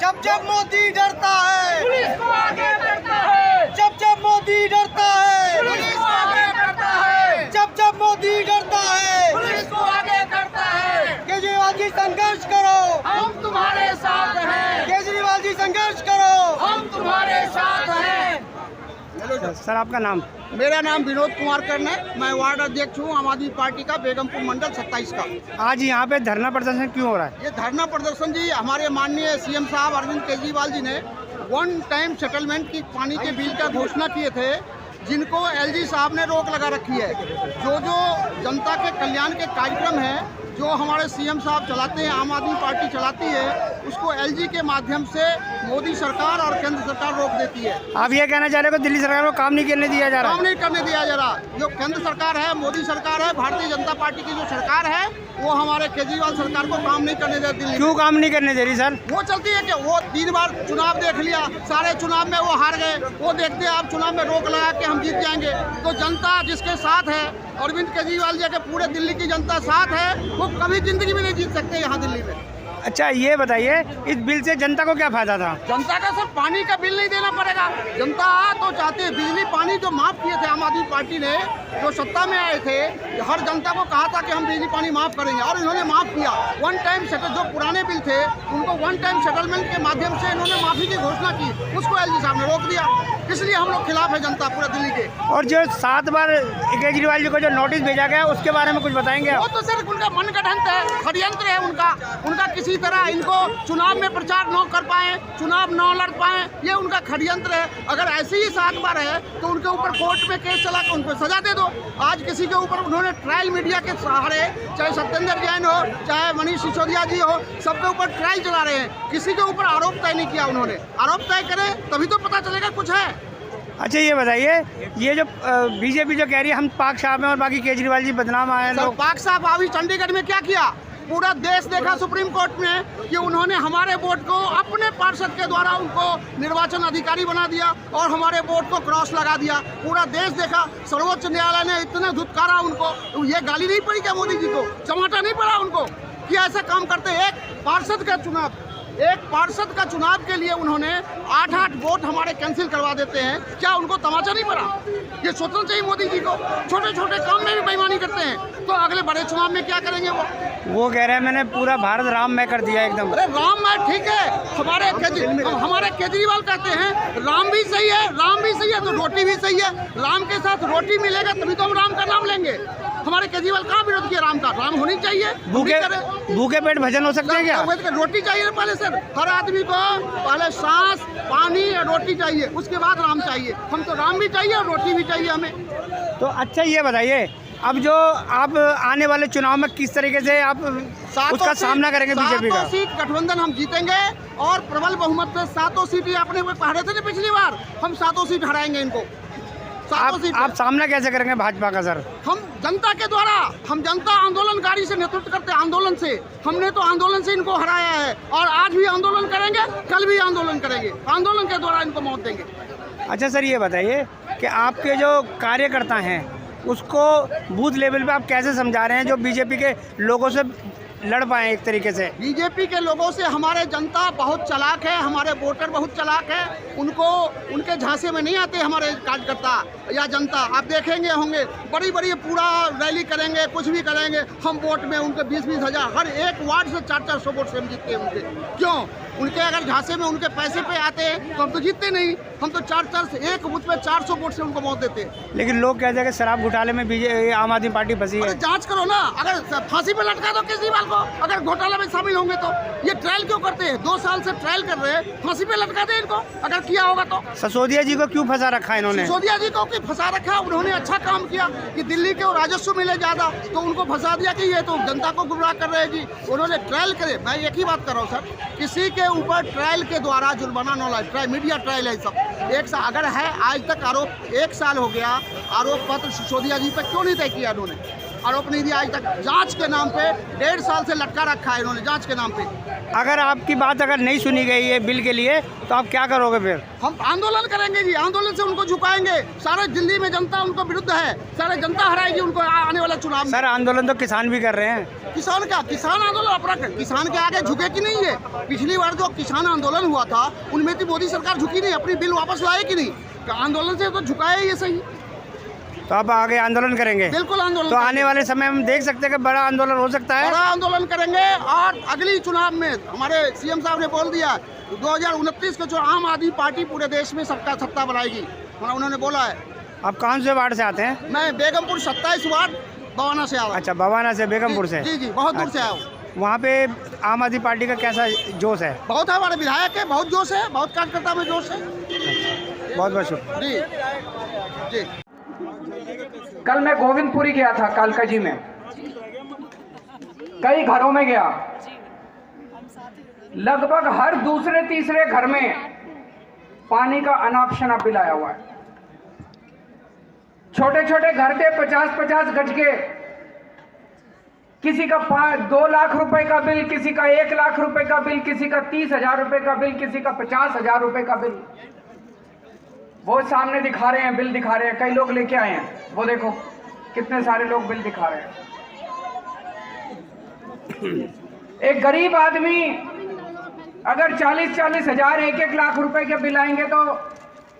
जब जब मोदी डरता है पुलिस को आगे बढ़ता है, जब जब मोदी डरता है पुलिस को आगे बढ़ता है, जब जब मोदी डरता है पुलिस को आगे करता है। केजरीवाल जी संघर्ष करो, हम तुम्हारे साथ हैं, केजरीवाल जी संघर्ष करो। हम तुम्हारे साथ हैं। सर आपका नाम? मेरा नाम विनोद कुमार कर्ण है। मैं वार्ड अध्यक्ष हूँ आम आदमी पार्टी का, बेगमपुर मंडल 27 का। आज यहाँ पे धरना प्रदर्शन क्यों हो रहा है? ये धरना प्रदर्शन जी हमारे माननीय सीएम साहब अरविंद केजरीवाल जी ने वन टाइम सेटलमेंट की पानी के बिल का घोषणा किए थे, जिनको एलजी साहब ने रोक लगा रखी है। जो जनता के कल्याण के कार्यक्रम हैं, जो हमारे सीएम साहब चलाते हैं, आम आदमी पार्टी चलाती है, उसको एलजी के माध्यम से मोदी सरकार और केंद्र सरकार रोक देती है। आप ये कहना चाह रहे हो कि दिल्ली सरकार को काम नहीं करने दिया जा रहा? काम नहीं करने दिया जा रहा। जो केंद्र सरकार है, मोदी सरकार है, भारतीय जनता पार्टी की जो सरकार है, वो हमारे केजरीवाल सरकार को काम नहीं करने दे दिल्ली। क्यों काम नहीं करने दे रही सर? वो चलती है कि वो 3 बार चुनाव देख लिया, सारे चुनाव में वो हार गए। वो देखते हैं आप चुनाव में रोक लगा के हम जीत जाएंगे। तो जनता जिसके साथ है, अरविंद केजरीवाल जी के पूरे दिल्ली की जनता साथ है, वो कभी जिंदगी में नहीं जीत सकते यहाँ दिल्ली में। अच्छा ये बताइए, इस बिल से जनता को क्या फायदा था? जनता का सर पानी का बिल नहीं देना पड़ेगा। जनता तो चाहती है बिजली पानी जो माफ किए थे आम आदमी पार्टी ने, जो सत्ता में आए थे, हर जनता को कहा था कि हम बिजली पानी माफ करेंगे, और इन्होंने माफ किया। वन टाइम सेटल जो पुराने बिल थे उनको वन टाइम सेटलमेंट के माध्यम से इन्होंने माफी की घोषणा की, उसको एलजी साहब ने रोक दिया। इसलिए हम लोग खिलाफ है जनता पूरा दिल्ली के। और जो 7 बार केजरीवाल जी को जो नोटिस भेजा गया उसके बारे में कुछ बताएंगे? वो तो सर उनका मनगढ़ंत है, षड्यंत्र है उनका किसी तरह इनको चुनाव में प्रचार न कर पाए, चुनाव न लड़ पाए, ये उनका षड्यंत्र है। अगर ऐसे ही 7 बार है तो उनके ऊपर कोर्ट में केस चला के उनको सजा दे दो। आज किसी के ऊपर उन्होंने ट्रायल मीडिया के सहारे, चाहे सत्येंद्र जैन हो, चाहे मनीष सिसोदिया जी हो, सबके ऊपर ट्रायल चला रहे हैं। किसी के ऊपर आरोप तय नहीं किया उन्होंने। आरोप तय करें तभी तो पता चलेगा कुछ है। अच्छा ये बताइए, ये जो बीजेपी जो कह रही है हम पाक साहब हैं और बाकी केजरीवाल जी बदनाम आए सर, लोग। पाक साहब अभी चंडीगढ़ में क्या किया? पूरा देश देखा सुप्रीम कोर्ट में कि उन्होंने हमारे वोट को अपने पार्षद के द्वारा उनको निर्वाचन अधिकारी बना दिया और हमारे वोट को क्रॉस लगा दिया। पूरा देश देखा। सर्वोच्च न्यायालय ने इतने धुतकारा उनको। ये गाली नहीं पड़ी क्या मोदी जी को? चमाटा नहीं पड़ा उनको कि ऐसा काम करते? एक पार्षद का चुनाव के लिए उन्होंने 8-8 वोट हमारे कैंसिल करवा देते हैं। क्या उनको तमाचा नहीं पड़ा? ये सोचना चाहिए मोदी जी को। छोटे छोटे काम में भी बेईमानी करते हैं, तो अगले बड़े चुनाव में क्या करेंगे वो कह रहे हैं मैंने पूरा भारत राममय कर दिया एकदम। अरे राममय ठीक है, हमारे केजरीवाल कहते हैं राम भी सही है, राम भी सही है तो रोटी भी सही है। राम के साथ रोटी मिलेगा तभी तो हम राम का नाम लेंगे। हमारे केजरीवाल कहाँ विरोध किया राम का? राम होनी चाहिए। भूखे पेट भजन हो सकते हैं क्या? रोटी चाहिए पहले सर। हर आदमी को पहले सांस, पानी और रोटी चाहिए, उसके बाद राम चाहिए। हम तो राम भी चाहिए और रोटी भी चाहिए हमें। तो अच्छा ये बताइए, अब जो आप आने वाले चुनाव में किस तरीके से आप उसका सामना करेंगे? बीजेपी का 7 सीट गठबंधन हम जीतेंगे और प्रबल बहुमत से 7 सीट अपने पढ़े थे ना पिछली बार, हम 7 सीट हराएंगे इनको। आप सामना कैसे करेंगे भाजपा का सर? हम जनता के द्वारा, हम जनता आंदोलनकारी से नेतृत्व करते हैं। आंदोलन से हमने तो आंदोलन से इनको हराया है और आज भी आंदोलन करेंगे, कल भी आंदोलन करेंगे। आंदोलन के द्वारा इनको मौत देंगे। अच्छा सर ये बताइए कि आपके जो कार्यकर्ता हैं उसको बूथ लेवल पे आप कैसे समझा रहे हैं जो बीजेपी के लोगों से लड़ पाए एक तरीके से? बीजेपी के लोगों से हमारे जनता बहुत चालाक है, हमारे वोटर बहुत चालाक है। उनको उनके झांसे में नहीं आते हमारे कार्यकर्ता या जनता। आप देखेंगे होंगे बड़ी बड़ी पूरा रैली करेंगे, कुछ भी करेंगे, हम वोट में उनके 20-20 हज़ार हर एक वार्ड से 400-400 वोट से हम जीतते हैं उनके। क्यों? उनके अगर झांसे में उनके पैसे पे आते हैं तो हम तो जीतते नहीं। हम तो 4 से एक बूथ में 400 वोट से उनको मौत देते हैं। लेकिन लोग कहते हैं कि शराब घोटाले में आम आदमी पार्टी फंसी है। जांच करो ना, अगर फांसी पे लटका दो केजरीवाल को अगर घोटाला में शामिल होंगे तो। ये ट्रायल क्यों करते हैं? 2 साल से ट्रायल कर रहे हैं, फांसी पे लटका दे इनको अगर किया होगा तो। सिसोदिया जी को क्यों फंसा रखा है इन्होंने? सिसोदिया जी को फंसा रखा, उन्होंने अच्छा काम किया कि दिल्ली के राजस्व मिले ज़्यादा, तो उनको फंसा दिया कि ये तो जनता को गुमराह कर रहे हैं जी। उन्होंने ट्रायल करे। मैं एक ही बात कर रहा हूँ सर, किसी के ऊपर ट्रायल के द्वारा जुर्माना न लाए। ट्रायल मीडिया ट्रायल है सब। 1 साल अगर है, आज तक आरोप 1 साल हो गया, आरोप पत्र सिसोदिया जी पर क्यों नहीं तय किया? इन्होंने आरोप नहीं दिया आज तक। जांच के नाम पे 1.5 साल से लटका रखा है इन्होंने, जांच के नाम पे। अगर आपकी बात अगर नहीं सुनी गई है बिल के लिए तो आप क्या करोगे फिर? हम आंदोलन करेंगे जी, आंदोलन से उनको झुकाएंगे। सारे दिल्ली में जनता उनको विरुद्ध है, सारे जनता हराएगी उनको आने वाला चुनाव में। सर आंदोलन तो किसान भी कर रहे हैं। किसान क्या, किसान आंदोलन अपना किसान के आगे झुके कि नहीं है? पिछली बार जो किसान आंदोलन हुआ था उनमें तो मोदी सरकार झुकी नहीं, अपनी बिल वापस लाए कि नहीं? आंदोलन से तो झुकाया ये सही। तो आप आगे आंदोलन करेंगे? बिल्कुल आंदोलन। तो आने वाले समय हम देख सकते हैं कि बड़ा आंदोलन हो सकता है। बड़ा आंदोलन करेंगे और अगली चुनाव में हमारे सीएम साहब ने बोल दिया 2029 के जो आम आदमी पार्टी पूरे देश में सबका सत्ता बनाएगी, उन्होंने बोला है। आप कौन से वार्ड से आते हैं? मैं बेगमपुर 27 वार्ड बवाना से आया। अच्छा, बवाना से, बेगमपुर से। जी जी, बहुत दूर से आया हूँ। वहाँ पे आम आदमी पार्टी का कैसा जोश है? बहुत है, हमारे विधायक है, बहुत जोश है, बहुत कार्यकर्ता में जोश है। बहुत बहुत शुक्रिया जी जी। कल मैं गोविंदपुरी गया था, कालका जी में कई घरों में गया। लगभग हर दूसरे तीसरे घर में पानी का अनाप शनाप बिल आया हुआ है। छोटे छोटे घर थे 50-50 गज के, किसी का 2 लाख रुपए का बिल, किसी का 1 लाख रुपए का बिल, किसी का 30,000 रुपए का बिल, किसी का 50,000 रुपए का बिल। वो सामने दिखा रहे हैं, बिल दिखा रहे हैं, कई लोग लेके आए हैं, वो देखो कितने सारे लोग बिल दिखा रहे हैं। एक गरीब आदमी अगर 40-40 हजार 1-1 लाख रुपए के बिल आएंगे तो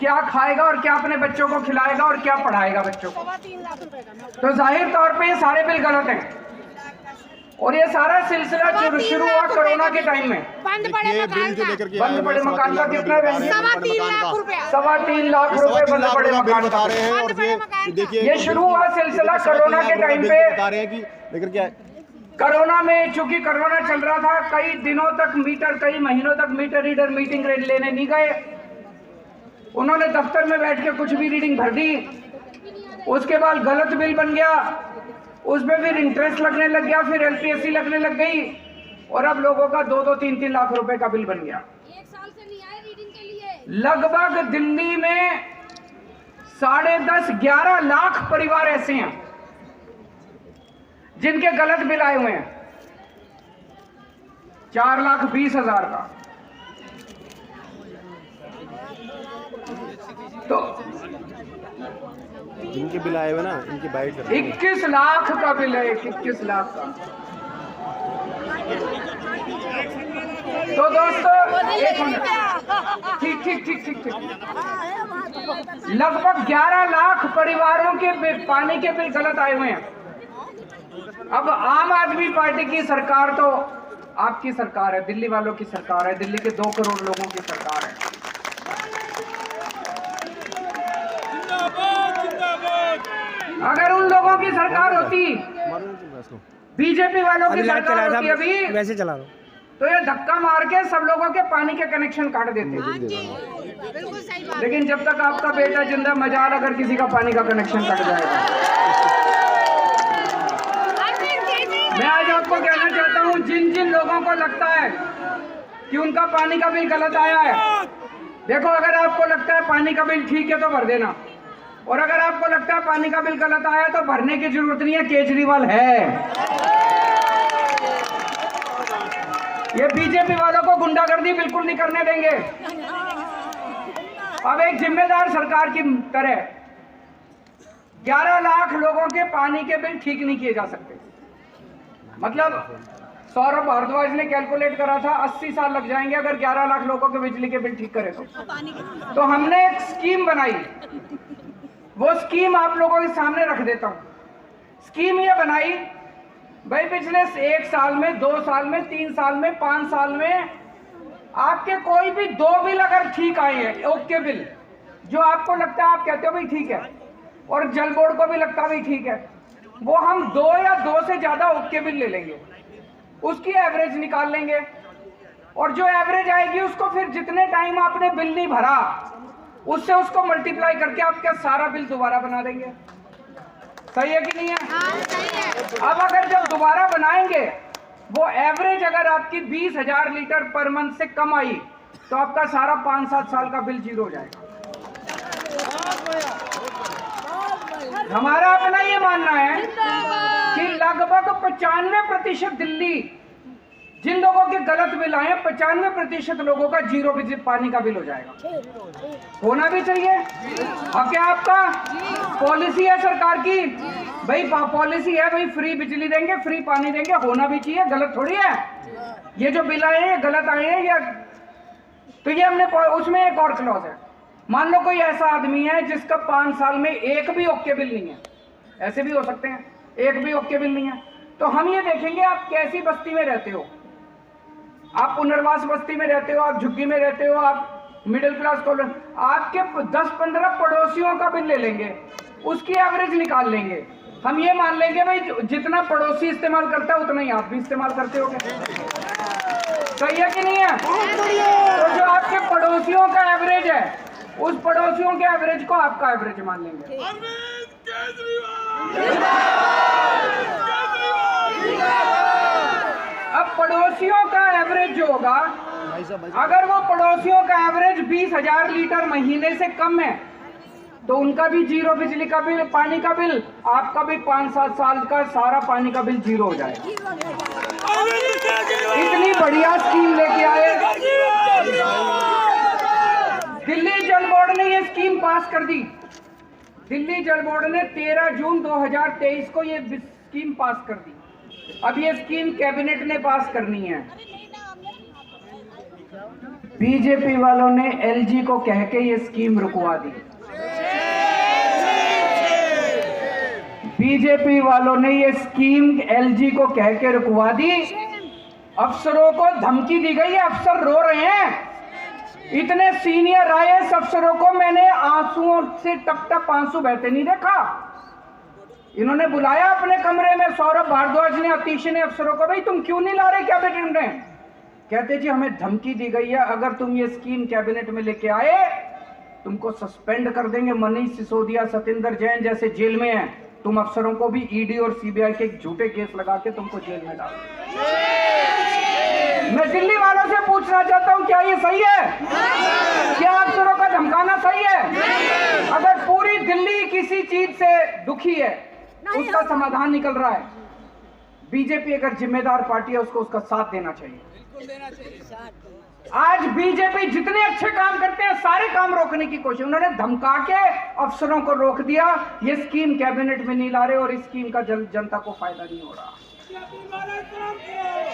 क्या खाएगा और क्या अपने बच्चों को खिलाएगा और क्या पढ़ाएगा बच्चों को? तो जाहिर तौर पे ये सारे बिल गलत हैं। और ये सारा सिलसिला शुरू हुआ कोरोना के टाइम में। बंद पड़े मकान का कितना रेंज? 3.25 लाख रुपए। 3.25 लाख रुपए बंद पड़े मकान का। ये शुरू हुआ सिलसिला कोरोना के टाइम पे। लेकिन क्या कोरोना में, चूंकि कोरोना चल रहा था, कई दिनों तक मीटर, कई महीनों तक मीटर रीडर मीटिंग लेने नहीं गए। उन्होंने दफ्तर में बैठ के कुछ भी रीडिंग भर दी। उसके बाद गलत बिल बन गया, उसमें फिर इंटरेस्ट लगने लग गया, फिर एलपीएससी लगने लग गई और अब लोगों का 2-2, 3-3 लाख रुपए का बिल बन गया। 1 साल से नहीं आए रीडिंग के लिए। लगभग दिल्ली में 10.5-11 लाख परिवार ऐसे हैं जिनके गलत बिल आए हुए हैं। 4,20,000 का। तो जिनके बिल आए हुए ना, इनकी बाइट 21 लाख का बिल है, 21 लाख का। तो दोस्तों ठीक लगभग 11 लाख परिवारों के पानी के बिल गलत आए हुए हैं। अब आम आदमी पार्टी की सरकार तो आपकी सरकार है, दिल्ली वालों की सरकार है, दिल्ली के 2 करोड़ लोगों की सरकार है। अगर उन लोगों की सरकार होती, बीजेपी वालों की सरकार होती अभी, वैसे चला रहा हूं, तो ये धक्का मार के सब लोगों के पानी के कनेक्शन काट देते। बिल्कुल सही बात। लेकिन जब तक आपका बेटा जिंदा, मजाल अगर किसी का पानी का कनेक्शन कट जाएगा। मैं आज आपको कहना चाहता हूँ, जिन जिन लोगों को लगता है कि उनका पानी का बिल गलत आया है, देखो अगर आपको लगता है पानी का बिल ठीक है तो भर देना, और अगर आपको लगता है पानी का बिल गलत आया तो भरने की जरूरत नहीं है, केजरीवाल है। ये बीजेपी वालों को गुंडागर्दी बिल्कुल नहीं करने देंगे। अब एक जिम्मेदार सरकार की तरह 11 लाख लोगों के पानी के बिल ठीक नहीं किए जा सकते। मतलब सौरभ भारद्वाज ने कैलकुलेट करा था 80 साल लग जाएंगे अगर 11 लाख लोगों के बिजली के बिल ठीक करे तो हमने एक स्कीम बनाई। वो स्कीम आप लोगों के सामने रख देता हूं। स्कीम ये बनाई भाई, पिछले 1 साल में, 2 साल में, 3 साल में, 5 साल में आपके कोई भी 2 बिल अगर ठीक आए हैं, ओके बिल, जो आपको लगता है, आप कहते हो भाई ठीक है, और जल बोर्ड को भी लगता है भाई ठीक है, वो हम 2 या 2 से ज्यादा ओके बिल ले लेंगे, उसकी एवरेज निकाल लेंगे, और जो एवरेज आएगी उसको फिर जितने टाइम आपने बिल नहीं भरा उससे उसको मल्टीप्लाई करके आपका सारा बिल दोबारा बना देंगे। सही है कि नहीं है? हाँ, सही है। अब अगर जब दोबारा बनाएंगे, वो एवरेज अगर आपकी 20,000 लीटर पर मंथ से कम आई तो आपका सारा 5-7 साल का बिल जीरो हो जाएगा। हमारा अपना ये मानना है कि लगभग 95% दिल्ली जिन लोगों के गलत बिल आए 95% लोगों का 0 पानी का बिल हो जाएगा। होना भी चाहिए। और क्या आपका पॉलिसी है सरकार की, भाई पॉलिसी है भाई फ्री बिजली देंगे, फ्री पानी देंगे, होना भी चाहिए, गलत थोड़ी है। ये जो बिल आए हैं गलत आए हैं या तो ये हमने उसमें एक और क्लॉज है, मान लो कोई ऐसा आदमी है जिसका 5 साल में एक भी ओके बिल नहीं है, ऐसे भी हो सकते हैं, एक भी ओके बिल नहीं है, तो हम ये देखेंगे आप कैसी बस्ती में रहते हो, आप पुनर्वास बस्ती में रहते हो, आप झुग्गी में रहते हो, आप मिडिल क्लास कॉलोनी, आपके 10-15 पड़ोसियों का बिल ले लेंगे, उसकी एवरेज निकाल लेंगे, हम ये मान लेंगे भाई जितना पड़ोसी इस्तेमाल करता है उतना ही आप भी इस्तेमाल करते हो। सही है कि नहीं है? तो जो आपके पड़ोसियों का एवरेज है उस पड़ोसियों के एवरेज को आपका एवरेज मान लेंगे। अब पड़ोसियों का एवरेज जो होगा, अगर वो पड़ोसियों का एवरेज 20,000 लीटर महीने से कम है तो उनका भी 0 बिजली का बिल, पानी का बिल, आपका भी 5-7 साल का सारा पानी का बिल 0 हो जाएगा। इतनी बढ़िया स्कीम लेके आए, दिल्ली जल बोर्ड ने ये स्कीम पास कर दी। दिल्ली जल बोर्ड ने 13 जून 2023 को ये स्कीम पास कर दी। अब ये स्कीम कैबिनेट ने पास करनी है। बीजेपी वालों ने एलजी को कह के ये स्कीम रुकवा दी। बीजेपी वालों ने ये स्कीम एलजी को कह के रुकवा दी। अफसरों को धमकी दी गई है, अफसर रो रहे हैं। इतने सीनियर आईएएस अफसरों को मैंने आंसुओं से टप-टप आंसू बहते नहीं देखा। इन्होंने बुलाया अपने कमरे में, सौरभ भारद्वाज ने, अतीश ने अफसरों को, भाई तुम क्यों नहीं ला रहे कैबिनेट में? कहते जी हमें धमकी दी गई है, अगर तुम ये स्कीम कैबिनेट में लेके आए तुमको सस्पेंड कर देंगे। मनीष सिसोदिया, सत्येंद्र जैन जैसे जेल में हैं, तुम अफसरों को भी ईडी और सीबीआई के झूठे केस लगा के तुमको जेल में डाल। मैं दिल्ली वालों से पूछना चाहता हूं, क्या ये सही है? क्या अफसरों का धमकाना सही है? अगर पूरी दिल्ली किसी चीज से दुखी है, उसका समाधान निकल रहा है, बीजेपी अगर जिम्मेदार पार्टी है उसको उसका साथ देना चाहिए। आज बीजेपी जितने अच्छे काम करते हैं सारे काम रोकने की कोशिश, उन्होंने धमका के अफसरों को रोक दिया। ये स्कीम कैबिनेट में नहीं ला रहे और इस स्कीम का जनता को फायदा नहीं हो रहा।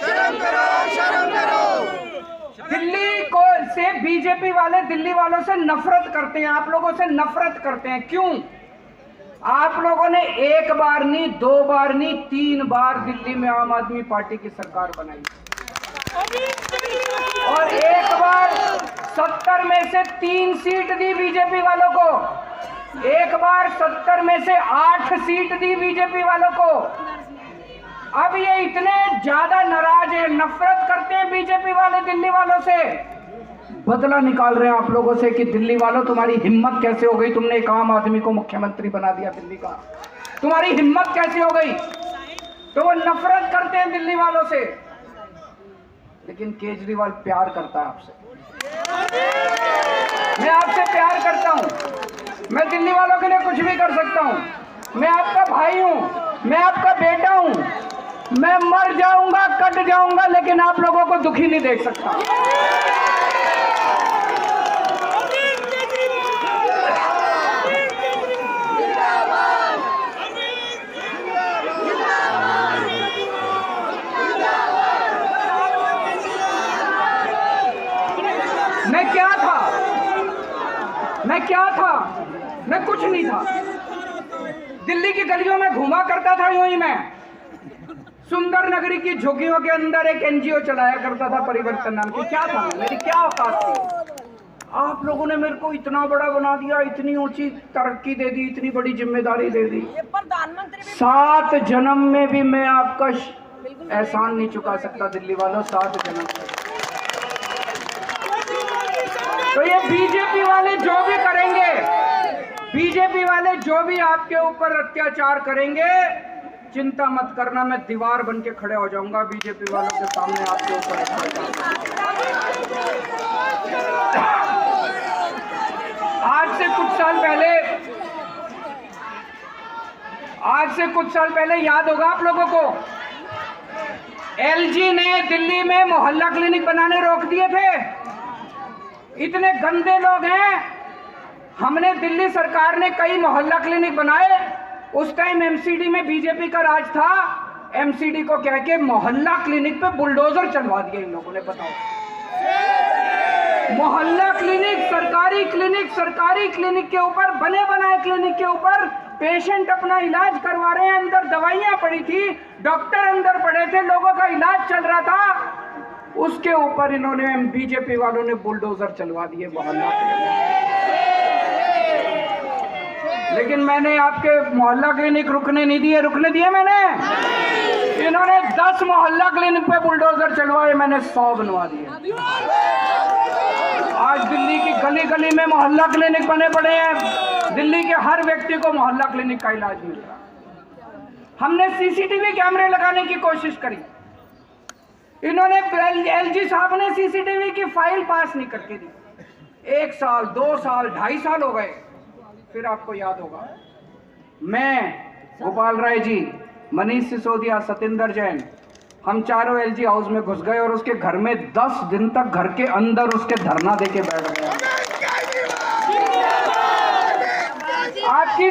शर्म करो, शर्म करो। दिल्ली को से बीजेपी वाले दिल्ली वालों से नफरत करते हैं, आप लोगों से नफरत करते हैं। क्यों? आप लोगों ने एक बार नहीं, 2 बार नहीं, 3 बार दिल्ली में आम आदमी पार्टी की सरकार बनाई और एक बार 70 में से 3 सीट दी बीजेपी वालों को, एक बार 70 में से 8 सीट दी बीजेपी वालों को। अब ये इतने ज्यादा नाराज है, नफरत करते हैं बीजेपी वाले दिल्ली वालों से, बदला निकाल रहे हैं आप लोगों से कि दिल्ली वालों तुम्हारी हिम्मत कैसे हो गई, तुमने एक आम आदमी को मुख्यमंत्री बना दिया दिल्ली का, तुम्हारी हिम्मत कैसे हो गई? तो वो नफरत करते हैं दिल्ली वालों से। लेकिन केजरीवाल प्यार करता है आपसे, मैं आपसे प्यार करता हूं, मैं दिल्ली वालों के लिए कुछ भी कर सकता हूं, मैं आपका भाई हूं, मैं आपका बेटा हूं, मैं मर जाऊंगा, कट जाऊंगा, लेकिन आप लोगों को दुखी नहीं देख सकता। मैं क्या था? मैं कुछ नहीं था। दिल्ली की गलियों में घूमा करता था यूं ही मैं। सुंदर नगरी की झुग्गियों के अंदर एक एनजीओ चलाया करता था, परिवर्तन नाम की। क्या था? मेरी क्या औकात थी? आप लोगों ने मेरे को इतना बड़ा बना दिया, इतनी ऊंची तरक्की दे दी, इतनी बड़ी जिम्मेदारी दे दी। 7 जन्म में भी मैं आपका एहसान नहीं चुका सकता दिल्ली वालों, 7 जन्म में। तो ये बीजेपी वाले जो भी करेंगे, बीजेपी वाले जो भी आपके ऊपर अत्याचार करेंगे, चिंता मत करना, मैं दीवार बन के खड़े हो जाऊंगा बीजेपी वालों के सामने आपके ऊपर। आज से कुछ साल पहले याद होगा आप लोगों को, एलजी ने दिल्ली में मोहल्ला क्लिनिक बनाने रोक दिए थे। इतने गंदे लोग हैं। हमने दिल्ली सरकार ने कई मोहल्ला क्लिनिक बनाए। उस टाइम एमसीडी में बीजेपी का राज था। एमसीडी को कह के मोहल्ला क्लिनिक पे बुलडोजर चलवा दिए इन लोगों ने। बताओ, मोहल्ला क्लिनिक, सरकारी क्लिनिक के ऊपर, बने बनाए क्लिनिक के ऊपर पेशेंट अपना इलाज करवा रहे हैं। अंदर दवाइयां पड़ी थी, डॉक्टर अंदर पड़े थे, लोगों का इलाज चल रहा था। उसके ऊपर इन्होंने, बीजेपी वालों ने बुलडोजर चलवा दिए मोहल्ला क्लिनिक। लेकिन मैंने आपके मोहल्ला क्लिनिक रुकने नहीं दिए। रुकने दिए मैंने? इन्होंने 10 मोहल्ला क्लिनिक पे बुलडोजर चलवाए, मैंने 100 बनवा दिए। आज दिल्ली की गली गली में मोहल्ला क्लिनिक बने पड़े हैं। दिल्ली के हर व्यक्ति को मोहल्ला क्लिनिक का इलाज मिल रहा। हमने सीसीटीवी कैमरे लगाने की कोशिश करी। इन्होंने, एलजी साहब ने सीसीटीवी की फाइल पास नहीं करके दी। 1 साल, 2 साल, 2.5 साल हो गए। फिर आपको याद होगा, मैं, गोपाल राय जी, मनीष सिसोदिया, सतेंद्र जैन, हम चारों एलजी हाउस में घुस गए और उसके घर में 10 दिन तक घर के अंदर उसके धरना देके बैठ गए। आपकी